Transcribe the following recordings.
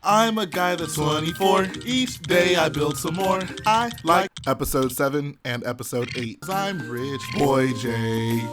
I'm a guy that's 24. Each day I build some more. I like episode 7 and episode 8. I'm Rich Boy J.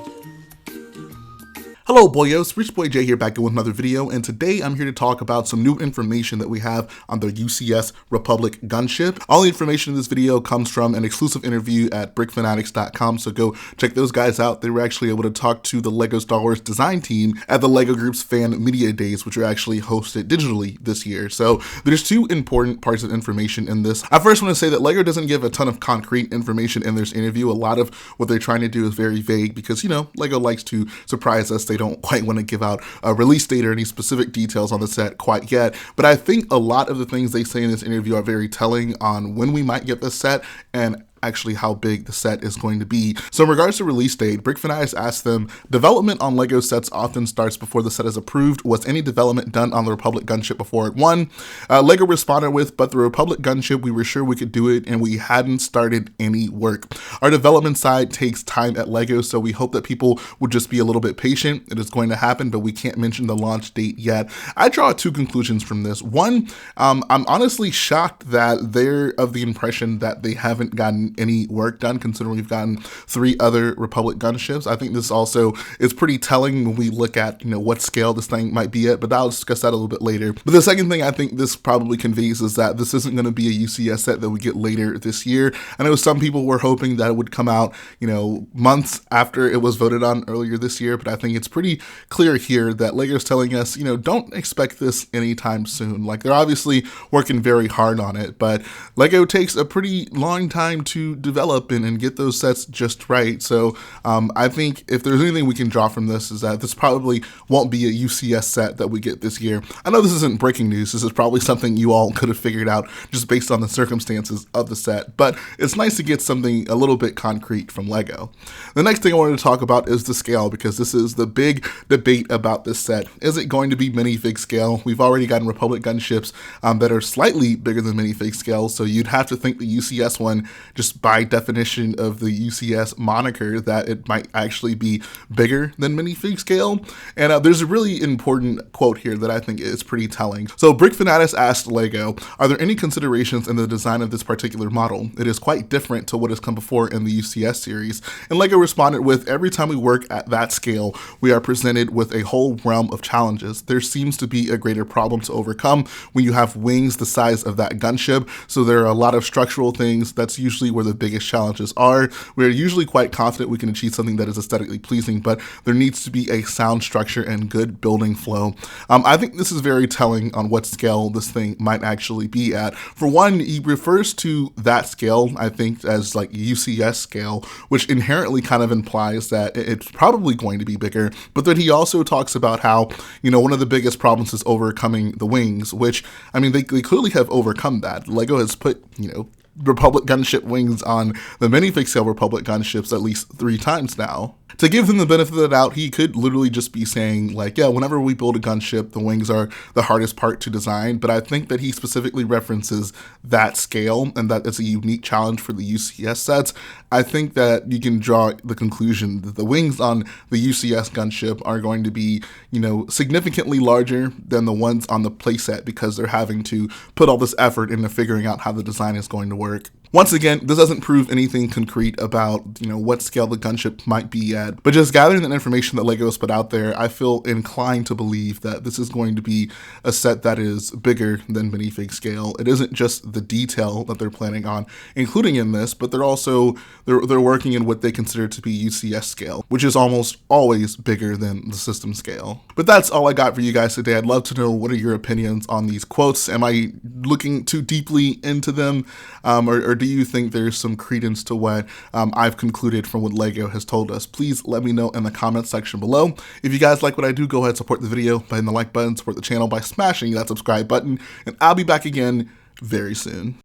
Hello boyos, Rich Boy J here back with another video, and today I'm here to talk about some new information that we have on the UCS Republic Gunship. All the information in this video comes from an exclusive interview at brickfanatics.com, so go check those guys out. They were actually able to talk to the LEGO Star Wars design team at the LEGO Group's Fan Media Days, which are actually hosted digitally this year. So there's two important parts of information in this. I first want to say that LEGO doesn't give a ton of concrete information in this interview. A lot of what they're trying to do is very vague because, you know, LEGO likes to surprise us. They don't quite want to give out a release date or any specific details on the set quite yet, but I think a lot of the things they say in this interview are very telling on when we might get the set and actually how big the set is going to be. So in regards to release date, Brick Fanatics asked them, development on LEGO sets often starts before the set is approved. Was any development done on the Republic Gunship before it won? LEGO responded with, but the Republic Gunship, we were sure we could do it and we hadn't started any work. Our development side takes time at LEGO, so we hope that people would just be a little bit patient. It is going to happen, but we can't mention the launch date yet. I draw two conclusions from this. One, I'm honestly shocked that they're of the impression that they haven't gotten any work done, considering we've gotten 3 other Republic gunships. I think this also is pretty telling when we look at, you know, what scale this thing might be at, but I'll discuss that a little bit later. But the second thing I think this probably conveys is that this isn't going to be a UCS set that we get later this year. I know some people were hoping that it would come out, you know, months after it was voted on earlier this year, but I think it's pretty clear here that LEGO's telling us, you know, don't expect this anytime soon. Like, they're obviously working very hard on it, but LEGO takes a pretty long time to develop and get those sets just right. So I think if there's anything we can draw from this is that this probably won't be a UCS set that we get this year. I know this isn't breaking news. This is probably something you all could have figured out just based on the circumstances of the set, but it's nice to get something a little bit concrete from LEGO. The next thing I wanted to talk about is the scale, because this is the big debate about this set. Is it going to be minifig scale? We've already gotten Republic gunships that are slightly bigger than minifig scale, so you'd have to think the UCS one, just by definition of the UCS moniker, that it might actually be bigger than minifig scale. And there's a really important quote here that I think is pretty telling. So Brick Fanatics asked LEGO, are there any considerations in the design of this particular model? It is quite different to what has come before in the UCS series. And LEGO responded with, every time we work at that scale, we are presented with a whole realm of challenges. There seems to be a greater problem to overcome when you have wings the size of that gunship. So there are a lot of structural things. That's usually where the biggest challenges are. We're usually quite confident we can achieve something that is aesthetically pleasing, but there needs to be a sound structure and good building flow. I think this is very telling on what scale this thing might actually be at. For one, he refers to that scale, I think, as like UCS scale, which inherently kind of implies that it's probably going to be bigger, but then he also talks about how, you know, one of the biggest problems is overcoming the wings, which, I mean, they clearly have overcome that. LEGO has put, you know, Republic gunship wings on the minifig scale Republic gunships at least 3 times now. To give them the benefit of the doubt, he could literally just be saying, like, yeah, whenever we build a gunship, the wings are the hardest part to design, but I think that he specifically references that scale and that it's a unique challenge for the UCS sets. I think that you can draw the conclusion that the wings on the UCS gunship are going to be, you know, significantly larger than the ones on the playset because they're having to put all this effort into figuring out how the design is going to work. Once again, this doesn't prove anything concrete about, you know, what scale the gunship might be at, but just gathering the information that LEGO has put out there, I feel inclined to believe that this is going to be a set that is bigger than minifig scale. It isn't just the detail that they're planning on including in this, but they're also, they're working in what they consider to be UCS scale, which is almost always bigger than the system scale. But that's all I got for you guys today. I'd love to know, what are your opinions on these quotes? Am I looking too deeply into them, or do you think there's some credence to what I've concluded from what LEGO has told us? Please let me know in the comments section below. If you guys like what I do, go ahead and support the video by hitting the like button, support the channel by smashing that subscribe button, and I'll be back again very soon.